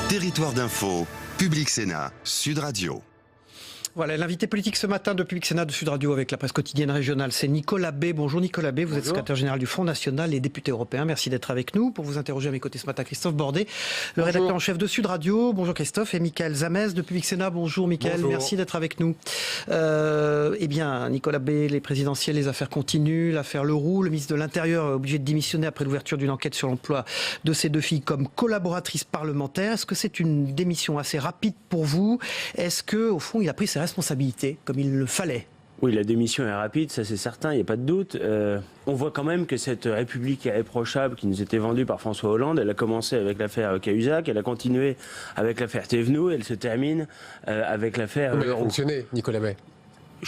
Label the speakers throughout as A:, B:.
A: Territoire d'info, Public Sénat, Sud Radio.
B: Voilà, l'invité politique ce matin de Public Sénat de Sud Radio avec la presse quotidienne régionale, c'est Nicolas B. Bonjour Nicolas B, vous êtes secrétaire général du Front National et député européen. Merci d'être avec nous. Pour vous interroger à mes côtés ce matin, Christophe Bordet, le rédacteur en chef de Sud Radio. Bonjour Christophe. Et Mickaël Zamez de Public Sénat. Bonjour Mickaël, merci d'être avec nous. Eh bien, Nicolas B, les présidentielles, les affaires continuent. L'affaire Leroux, le ministre de l'Intérieur est obligé de démissionner après l'ouverture d'une enquête sur l'emploi de ses deux filles comme collaboratrices parlementaires. Est-ce que c'est une démission assez rapide pour vous? Est-ce que, au fond, il a pris ses responsabilités comme il le fallait?
C: Oui, la démission est rapide, ça c'est certain, il n'y a pas de doute. On voit quand même que cette République irréprochable qui nous était vendue par François Hollande, elle a commencé avec l'affaire Cahuzac, elle a continué avec l'affaire Thévenoud, elle se termine avec l'affaire
D: Elle a
C: Leroux.
D: fonctionné, Nicolas Bay.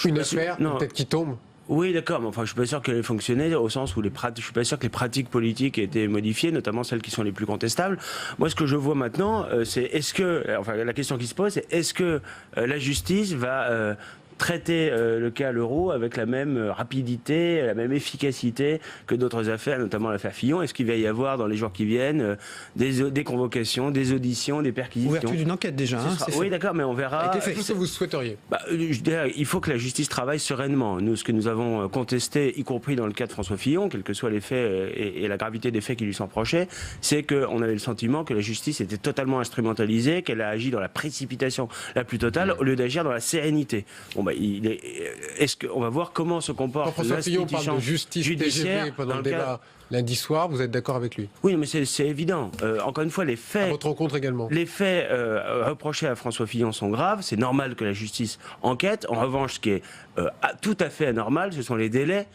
D: Une affaire, peut-être qui tombe.
C: Oui, d'accord, mais enfin, je suis pas sûr qu'elle ait fonctionné au sens où je suis pas sûr que les pratiques politiques aient été modifiées, notamment celles qui sont les plus contestables. Moi, ce que je vois maintenant, c'est la question qui se pose, c'est est-ce que la justice va traiter le cas Leroux avec la même rapidité, la même efficacité que d'autres affaires, notamment l'affaire Fillon? Est-ce qu'il va y avoir dans les jours qui viennent des convocations, des auditions, des perquisitions?
B: Ouverture d'une enquête déjà.
C: Oui, d'accord, mais on verra.
D: Qu'est-ce que vous souhaiteriez?
C: Il faut que la justice travaille sereinement. Nous, ce que nous avons contesté, y compris dans le cas de François Fillon, quels que soient les faits et la gravité des faits qui lui sont reprochés, c'est qu'on avait le sentiment que la justice était totalement instrumentalisée, qu'elle a agi dans la précipitation la plus totale au lieu d'agir dans la sérénité. Bon, on va voir comment se comporte
D: François Fillon parle de justice
C: judiciaire
D: TGV pendant le débat lundi soir, vous êtes d'accord avec lui?
C: Oui, mais c'est évident. Encore une fois, les faits...
D: À votre rencontre également.
C: Les faits reprochés à François Fillon sont graves. C'est normal que la justice enquête. En revanche, ce qui est tout à fait anormal, ce sont les délais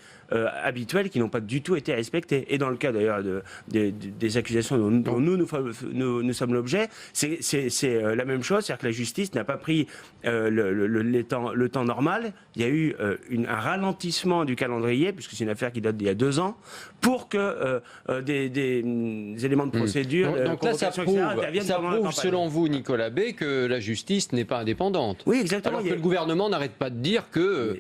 C: habituels qui n'ont pas du tout été respectés. Et dans le cas d'ailleurs des accusations dont nous sommes l'objet, c'est la même chose, c'est-à-dire que la justice n'a pas pris le temps normal. Il y a eu un ralentissement du calendrier, puisque c'est une affaire qui date d'il y a 2 ans, pour que des éléments de procédure,
E: donc là, ça prouve selon vous, Nicolas B, que la justice n'est pas indépendante.
C: Oui, exactement.
E: Alors que le gouvernement n'arrête pas de dire que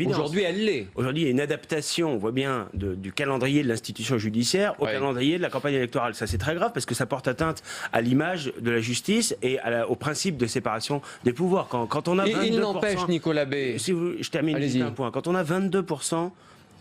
E: aujourd'hui elle l'est.
C: Aujourd'hui, il y a une adaptation, on voit bien, du calendrier de l'institution judiciaire au calendrier de la campagne électorale. Ça, c'est très grave parce que ça porte atteinte à l'image de la justice et au principe de séparation des pouvoirs. Quand on a 22%,
E: il n'empêche, Nicolas B.
C: Je termine juste un point. Quand on a 22%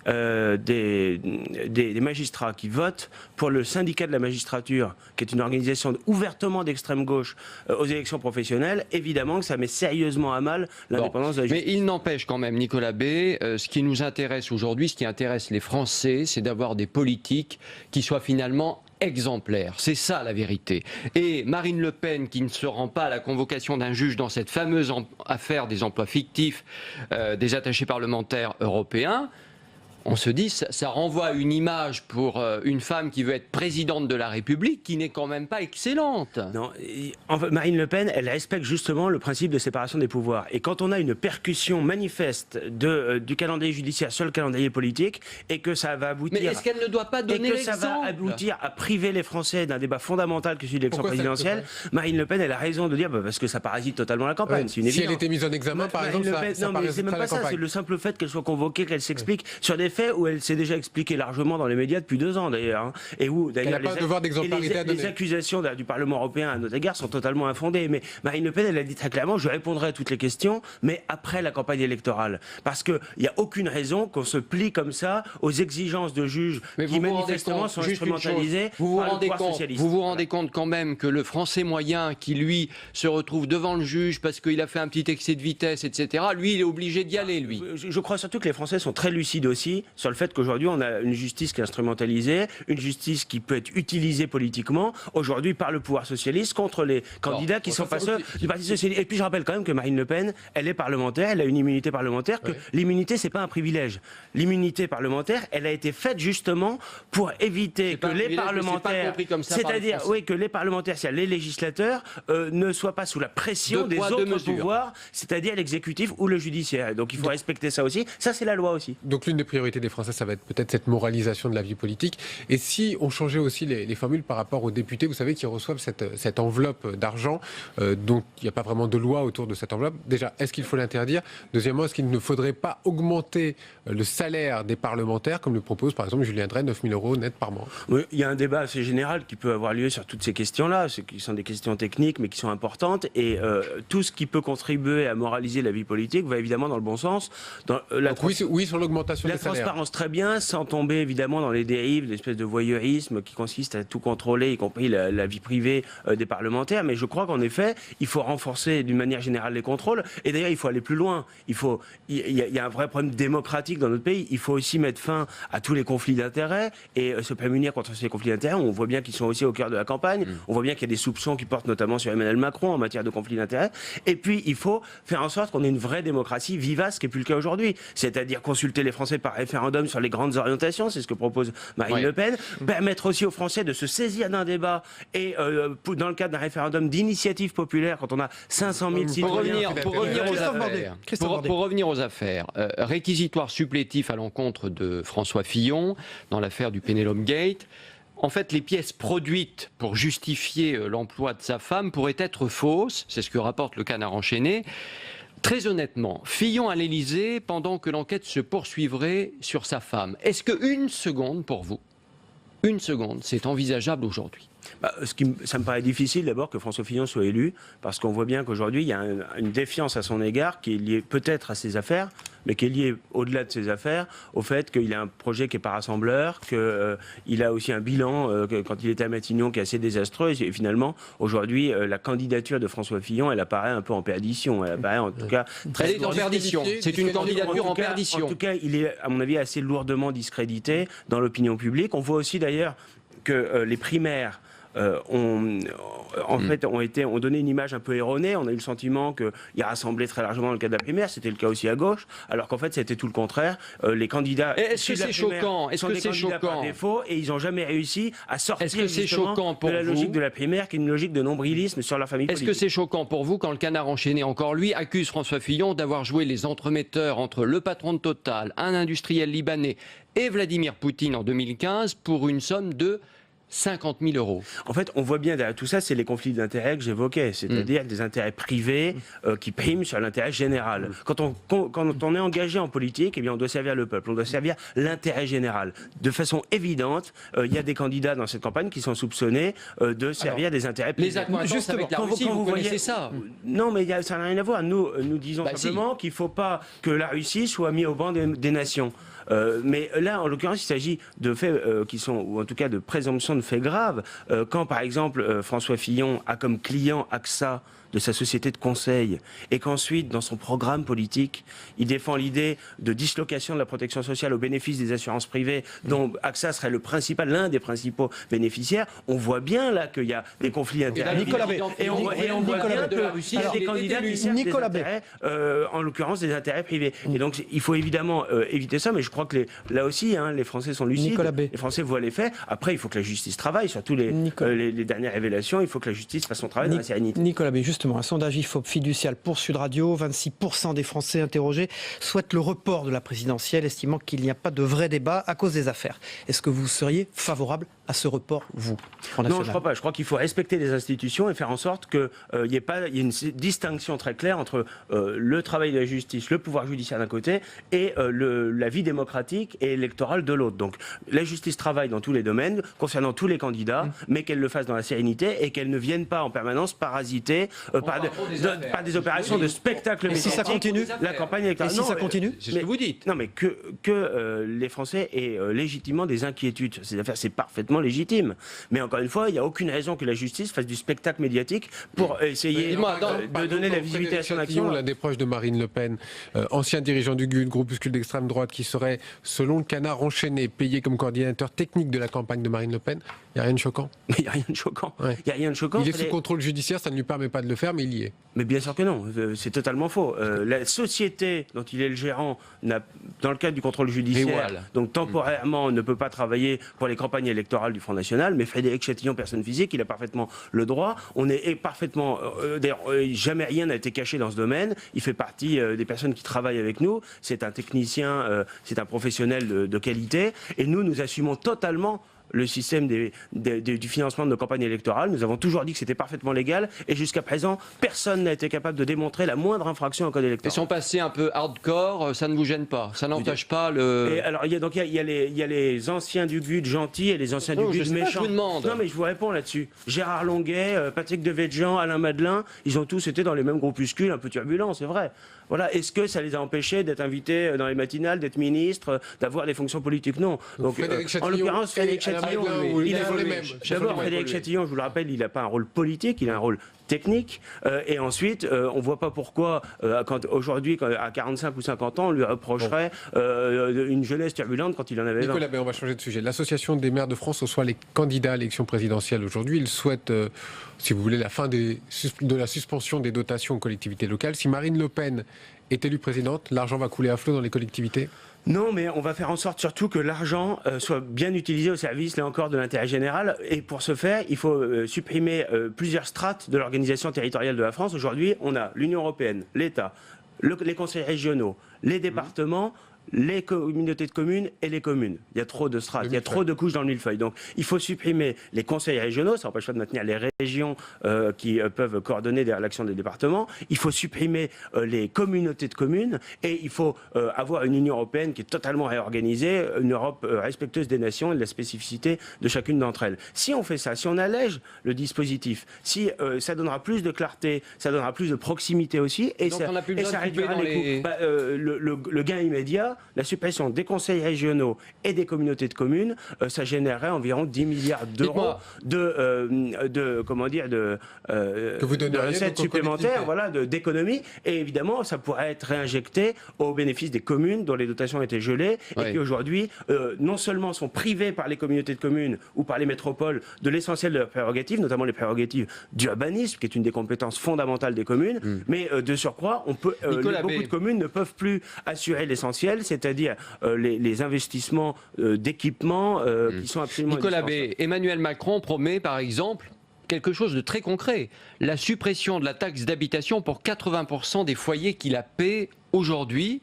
C: des magistrats qui votent pour le syndicat de la magistrature, qui est une organisation ouvertement d'extrême gauche aux élections professionnelles, évidemment que ça met sérieusement à mal l'indépendance de la justice.
E: Mais il n'empêche quand même, Nicolas B, ce qui nous intéresse aujourd'hui, ce qui intéresse les Français, c'est d'avoir des politiques qui soient finalement exemplaire. C'est ça la vérité. Et Marine Le Pen, qui ne se rend pas à la convocation d'un juge dans cette fameuse affaire des emplois fictifs des attachés parlementaires européens, on se dit, ça renvoie à une image pour une femme qui veut être présidente de la République qui n'est quand même pas excellente.
C: Non, Marine Le Pen, elle respecte justement le principe de séparation des pouvoirs. Et quand on a une percussion manifeste du calendrier judiciaire sur le calendrier politique et que ça va aboutir...
E: Mais est-ce qu'elle ne doit pas donner l'exemple?
C: Et que ça va aboutir à priver les Français d'un débat fondamental que celui de l'élection présidentielle, Marine Le Pen, elle a raison de dire parce que ça parasite totalement la campagne. C'est une évidence.
D: Si elle était mise en examen, par exemple, ça
C: non, mais c'est même pas ça. C'est le simple fait qu'elle soit convoquée, qu'elle s'explique sur des faits où elle s'est déjà expliquée largement dans les médias depuis 2 ans d'ailleurs, et où d'ailleurs les accusations du Parlement européen à notre égard sont totalement infondées. Mais Marine Le Pen, elle a dit très clairement, je répondrai à toutes les questions, mais après la campagne électorale, parce qu'il n'y a aucune raison qu'on se plie comme ça aux exigences de juges qui manifestement sont instrumentalisées par le pouvoir socialiste.
E: Vous vous rendez compte quand même que le Français moyen qui lui se retrouve devant le juge parce qu'il a fait un petit excès de vitesse, etc., lui il est obligé d'y aller, lui.
C: Je crois surtout que les Français sont très lucides aussi sur le fait qu'aujourd'hui on a une justice qui est instrumentalisée, une justice qui peut être utilisée politiquement aujourd'hui par le pouvoir socialiste contre les candidats qui sont pas ceux du Parti socialiste. Et puis je rappelle quand même que Marine Le Pen, elle est parlementaire, elle a une immunité parlementaire, que l'immunité c'est pas un privilège. L'immunité parlementaire, elle a été faite justement pour éviter que les parlementaires, c'est-à-dire que les parlementaires, c'est-à-dire les législateurs, ne soient pas sous la pression des autres pouvoirs, c'est-à-dire l'exécutif ou le judiciaire. Donc il faut respecter ça aussi. Ça c'est la loi aussi.
D: Donc l'une des priorités majorité des Français, ça va être peut-être cette moralisation de la vie politique. Et si on changeait aussi les formules par rapport aux députés, vous savez, qui reçoivent cette enveloppe d'argent, donc il n'y a pas vraiment de loi autour de cette enveloppe. Déjà, est-ce qu'il faut l'interdire? Deuxièmement, est-ce qu'il ne faudrait pas augmenter le salaire des parlementaires, comme le propose par exemple Julien Drey, 9 000 € net par mois?
C: Oui, il y a un débat assez général qui peut avoir lieu sur toutes ces questions-là, qui sont des questions techniques mais qui sont importantes, et tout ce qui peut contribuer à moraliser la vie politique va évidemment dans le bon sens. Dans,
D: oui, sur l'augmentation des salaires.
C: La transparence très bien, sans tomber évidemment dans les dérives, l'espèce de voyeurisme qui consiste à tout contrôler, y compris la vie privée des parlementaires. Mais je crois qu'en effet, il faut renforcer d'une manière générale les contrôles. Et d'ailleurs, il faut aller plus loin. Il y a un vrai problème démocratique dans notre pays. Il faut aussi mettre fin à tous les conflits d'intérêts et se prémunir contre ces conflits d'intérêts. On voit bien qu'ils sont aussi au cœur de la campagne. On voit bien qu'il y a des soupçons qui portent notamment sur Emmanuel Macron en matière de conflits d'intérêts. Et puis, il faut faire en sorte qu'on ait une vraie démocratie vivace, ce qui n'est plus le cas aujourd'hui. C'est-à-dire consulter les Français par référendum sur les grandes orientations, c'est ce que propose Marine Le Pen. Permettre aussi aux Français de se saisir d'un débat et dans le cadre d'un référendum d'initiative populaire, quand on a 500 000 citoyens...
E: Pour revenir aux affaires, réquisitoire supplétif à l'encontre de François Fillon dans l'affaire du Penelope Gate. En fait, les pièces produites pour justifier l'emploi de sa femme pourraient être fausses, c'est ce que rapporte le Canard enchaîné. Très honnêtement, Fillon à l'Élysée pendant que l'enquête se poursuivrait sur sa femme. Est-ce qu'une seconde pour vous, une seconde, c'est envisageable aujourd'hui?
C: Ça me paraît difficile d'abord que François Fillon soit élu, parce qu'on voit bien qu'aujourd'hui il y a une défiance à son égard qui est liée peut-être à ses affaires, mais qui est liée au-delà de ses affaires au fait qu'il a un projet qui n'est pas rassembleur, qu'il a aussi un bilan quand il était à Matignon qui est assez désastreux, et finalement aujourd'hui la candidature de François Fillon elle apparaît un peu en perdition, elle apparaît en tout cas très...
E: Elle est en perdition, c'est une candidature en perdition.
C: En tout cas il est à mon avis assez lourdement discrédité dans l'opinion publique. On voit aussi d'ailleurs que les primaires ont donné une image un peu erronée. On a eu le sentiment qu'il rassemblait très largement dans le cadre de la primaire. C'était le cas aussi à gauche, alors qu'en fait c'était tout le contraire. Les candidats
E: est-ce que c'est choquant?
C: Est-ce que c'est choquant par défaut, et ils n'ont jamais réussi à sortir de la logique de la primaire, qui est une logique de nombrilisme sur leur famille politique.
E: Est-ce que c'est choquant pour vous quand le Canard enchaîné, encore lui, accuse François Fillon d'avoir joué les entremetteurs entre le patron de Total, un industriel libanais et Vladimir Poutine en 2015 pour une somme de 50 000 €.
C: En fait, on voit bien derrière tout ça, c'est les conflits d'intérêts que j'évoquais, c'est-à-dire des intérêts privés qui priment sur l'intérêt général. Quand on est engagé en politique, eh bien, on doit servir le peuple, on doit servir l'intérêt général. De façon évidente, il y a des candidats dans cette campagne qui sont soupçonnés de servir des intérêts privés.
E: Les accointances avec la Russie, vous connaissez ça?
C: Non, mais ça n'a rien à voir. Nous disons simplement qu'il ne faut pas que la Russie soit mise au banc des nations. Mais là, en l'occurrence, il s'agit de faits qui sont, ou en tout cas de présomption de faits graves. Quand, par exemple, François Fillon a comme client AXA de sa société de conseil, et qu'ensuite, dans son programme politique, il défend l'idée de dislocation de la protection sociale au bénéfice des assurances privées, dont AXA serait l'un des principaux bénéficiaires, on voit bien là qu'il y a des conflits d'intérêts. Et on voit bien qu'il y a des candidats qui servent des intérêts, en l'occurrence des intérêts privés. Et donc, il faut évidemment éviter ça, mais je crois que là aussi, les Français sont lucides, les Français voient les faits. Après, il faut que la justice travaille, surtout les dernières révélations, il faut que la justice fasse son travail dans la sérénité.
B: Nicolas B, justement, un sondage IFOP fiducial pour Sud Radio, 26% des Français interrogés souhaitent le report de la présidentielle, estimant qu'il n'y a pas de vrai débat à cause des affaires. Est-ce que vous seriez favorable à ce report, vous, Front National?
C: Non, je ne crois pas. Je crois qu'il faut respecter les institutions et faire en sorte qu'il y ait une distinction très claire entre le travail de la justice, le pouvoir judiciaire d'un côté, et la vie démocratique et électorale de l'autre. Donc la justice travaille dans tous les domaines, concernant tous les candidats, mais qu'elle le fasse dans la sérénité et qu'elle ne vienne pas en permanence parasiter par des opérations de spectacle médiatique.
B: Si ça continue,
C: la campagne électorale.
B: Et si ça continue,
E: c'est ce que vous dites.
C: Non, mais que les Français aient légitimement des inquiétudes. Ces affaires, c'est parfaitement légitime. Mais encore une fois, il n'y a aucune raison que la justice fasse du spectacle médiatique pour essayer de donner la visibilité à son action.
D: L'un des proches de Marine Le Pen, ancien dirigeant du GUN, groupuscule d'extrême droite, qui serait, selon le Canard enchaîné, payé comme coordinateur technique de la campagne de Marine Le Pen. Il n'y a rien de choquant.
C: Mais il n'y a rien de choquant.
D: Ouais.
C: Il y a rien de choquant.
D: Il est sous contrôle judiciaire, ça ne lui permet pas de le faire, mais il y est.
C: Mais bien sûr que non, c'est totalement faux. La société dont il est le gérant, dans le cadre du contrôle judiciaire,
E: voilà.
C: donc temporairement ne peut pas travailler pour les campagnes électorales du Front National, mais Frédéric Chatillon, personne physique, il a parfaitement le droit. On est parfaitement... D'ailleurs, jamais rien n'a été caché dans ce domaine. Il fait partie des personnes qui travaillent avec nous. C'est un technicien, c'est un professionnel de qualité. Et nous assumons totalement le système du financement de nos campagnes électorales. Nous avons toujours dit que c'était parfaitement légal et jusqu'à présent, personne n'a été capable de démontrer la moindre infraction au code
E: Et
C: électoral.
E: son passé un peu hardcore, ça ne vous gêne pas? Ça n'empêche pas le...
C: Et alors, il y a les anciens du GUD gentils et les anciens du GUD méchants.
E: Je vous demande.
C: Non, mais je vous réponds là-dessus. Gérard Longuet, Patrick Devedjian, Alain Madelin, ils ont tous été dans les mêmes groupuscules un peu turbulents, c'est vrai. Voilà. Est-ce que ça les a empêchés d'être invités dans les matinales, d'être ministres, d'avoir des fonctions politiques? Non. Donc, en l'occurrence, Frédéric Chatillon, D'abord, Frédéric Chatillon, je vous le rappelle, il n'a pas un rôle politique, il a un rôle technique. Et ensuite, on ne voit pas pourquoi, aujourd'hui, à 45 ou 50 ans, on lui reprocherait une jeunesse turbulente quand il en avait 20.
D: Nicolas Bay, on va changer de sujet. L'Association des maires de France reçoit les candidats à l'élection présidentielle aujourd'hui. Ils souhaitent, si vous voulez, la fin de la suspension des dotations aux collectivités locales. Si Marine Le Pen est élue présidente, l'argent va couler à flot dans les collectivités?
C: Non, mais on va faire en sorte surtout que l'argent soit bien utilisé au service, là encore, de l'intérêt général. Et pour ce faire, il faut supprimer plusieurs strates de l'organisation territoriale de la France. Aujourd'hui, on a l'Union européenne, l'État, les conseils régionaux, les départements, les communautés de communes et les communes. Il y a trop de strates, il y a trop de couches dans le millefeuille. Donc il faut supprimer les conseils régionaux, ça n'empêche pas de maintenir les régions qui peuvent coordonner l'action des départements. Il faut supprimer les communautés de communes et il faut avoir une Union européenne qui est totalement réorganisée, une Europe respectueuse des nations et de la spécificité de chacune d'entre elles. Si on fait ça, si on allège le dispositif, si ça donnera plus de clarté, ça donnera plus de proximité aussi et
E: donc
C: ça,
E: on n'a plus besoin
C: ça
E: de
C: réduira
E: couper
C: les coûts. Le gain immédiat, la suppression des conseils régionaux et des communautés de communes, ça générerait environ 10 milliards d'euros de recettes supplémentaires, voilà, d'économies. Et évidemment, ça pourrait être réinjecté au bénéfice des communes dont les dotations étaient gelées et qui aujourd'hui, non seulement sont privées par les communautés de communes ou par les métropoles de l'essentiel de leurs prérogatives, notamment les prérogatives d'urbanisme, qui est une des compétences fondamentales des communes, mais de surcroît, beaucoup de communes ne peuvent plus assurer l'essentiel, c'est-à-dire les investissements d'équipements qui sont absolument
E: Nicolas
C: indispensables.
E: Bay, Emmanuel Macron promet par exemple quelque chose de très concret, la suppression de la taxe d'habitation pour 80% des foyers qui la paient aujourd'hui.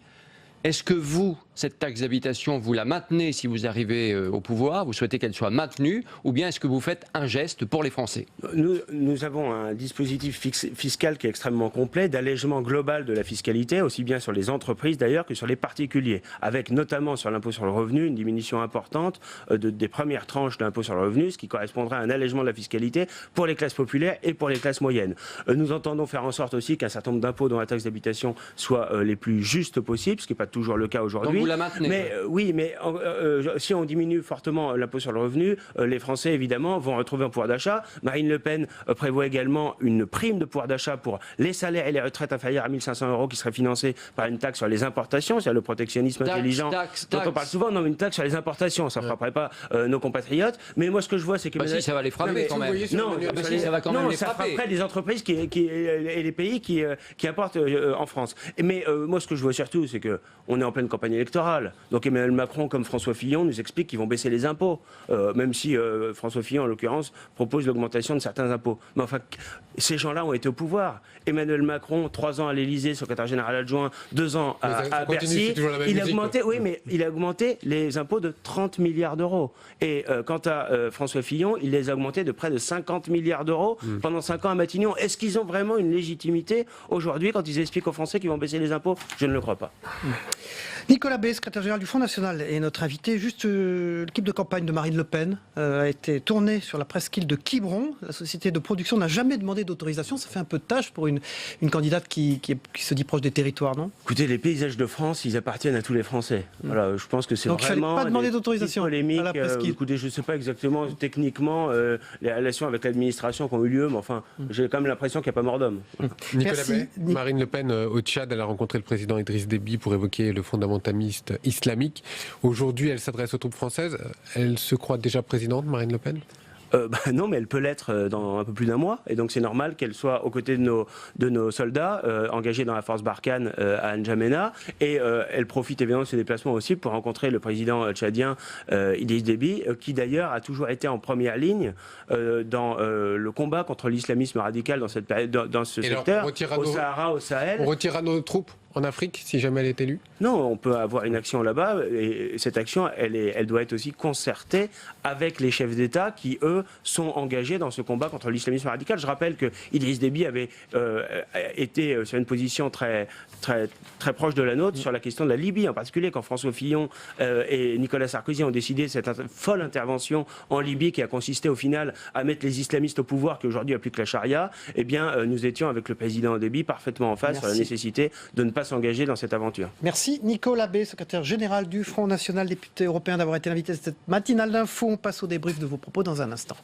E: Est-ce que vous, cette taxe d'habitation, vous la maintenez si vous arrivez au pouvoir, vous souhaitez qu'elle soit maintenue, ou bien est-ce que vous faites un geste pour les Français?
C: Nous avons un dispositif fiscal qui est extrêmement complet, d'allègement global de la fiscalité, aussi bien sur les entreprises d'ailleurs que sur les particuliers, avec notamment sur l'impôt sur le revenu une diminution importante des premières tranches de l'impôt sur le revenu, ce qui correspondrait à un allègement de la fiscalité pour les classes populaires et pour les classes moyennes. Nous entendons faire en sorte aussi qu'un certain nombre d'impôts dont la taxe d'habitation soient les plus justes possibles, ce qui n'est pas toujours le cas aujourd'hui.
E: Donc vous la maintenez?
C: Mais oui, mais si on diminue fortement l'impôt sur le revenu, les Français évidemment vont retrouver un pouvoir d'achat. Marine Le Pen prévoit également une prime de pouvoir d'achat pour les salaires et les retraites inférieures à 1 500 € qui serait financée par une taxe sur les importations, c'est-à-dire le protectionnisme intelligent dont on parle souvent. Non, une taxe sur les importations, ça ne frapperait pas nos compatriotes. Mais moi, ce que je vois, c'est que...
E: si, ça va les frapper quand même.
C: Non,
E: ça va quand même les
C: ça
E: frapper.
C: frapperait les entreprises et les pays qui importent en France. Mais moi, ce que je vois surtout, c'est que on est en pleine campagne électorale. Donc Emmanuel Macron, comme François Fillon, nous explique qu'ils vont baisser les impôts. Même si François Fillon, en l'occurrence, propose l'augmentation de certains impôts. Mais enfin, ces gens-là ont été au pouvoir. Emmanuel Macron, 3 ans à l'Élysée, secrétaire général adjoint, 2 ans à Bercy. Il a augmenté les impôts de 30 milliards d'euros. Et quant à François Fillon, il les a augmentés de près de 50 milliards d'euros pendant 5 ans à Matignon. Est-ce qu'ils ont vraiment une légitimité aujourd'hui quand ils expliquent aux Français qu'ils vont baisser les impôts? Je ne le crois pas.
B: Nicolas Bay, secrétaire général du Front National, est notre invité. Juste, l'équipe de campagne de Marine Le Pen a été tournée sur la presqu'île de Quiberon. La société de production n'a jamais demandé d'autorisation. Ça fait un peu de tâche pour une candidate qui se dit proche des territoires, non?
C: Écoutez, les paysages de France, ils appartiennent à tous les Français. Voilà, je pense que c'est
B: donc
C: vraiment...
B: Donc il ne fallait pas demander d'autorisation à la presqu'île.
C: Écoutez, je ne sais pas exactement techniquement les relations avec l'administration qui ont eu lieu, mais enfin, j'ai quand même l'impression qu'il n'y a pas mort d'homme.
D: Nicolas Bay, Marine Le Pen au Tchad, elle a rencontré le président Idriss Déby pour évoquer le fondamentalisme islamique. Aujourd'hui, elle s'adresse aux troupes françaises. Elle se croit déjà présidente, Marine Le Pen?
C: Non, mais elle peut l'être dans un peu plus d'un mois. Et donc c'est normal qu'elle soit aux côtés de nos soldats engagés dans la force Barkhane à N'Djamena. Et elle profite évidemment de ce déplacement aussi pour rencontrer le président tchadien Idriss Déby, qui d'ailleurs a toujours été en première ligne dans le combat contre l'islamisme radical dans cette période, dans ce secteur, au Sahara, au Sahel.
D: On retirera nos troupes en Afrique si jamais elle est élue?
C: Non, on peut avoir une action là-bas et cette action, elle doit être aussi concertée avec les chefs d'État qui, eux, sont engagés dans ce combat contre l'islamisme radical. Je rappelle que Idriss Déby avait été sur une position très proche de la nôtre sur la question de la Libye, en particulier quand François Fillon et Nicolas Sarkozy ont décidé cette folle intervention en Libye qui a consisté au final à mettre les islamistes au pouvoir, qui aujourd'hui appliquent la charia. Eh bien, nous étions avec le président Déby parfaitement en phase sur la nécessité de ne pas s'engager dans cette aventure.
B: Merci Nicolas Bay, secrétaire général du Front National, député européen, d'avoir été l'invité de cette matinale d'info. On passe au débrief de vos propos dans un instant.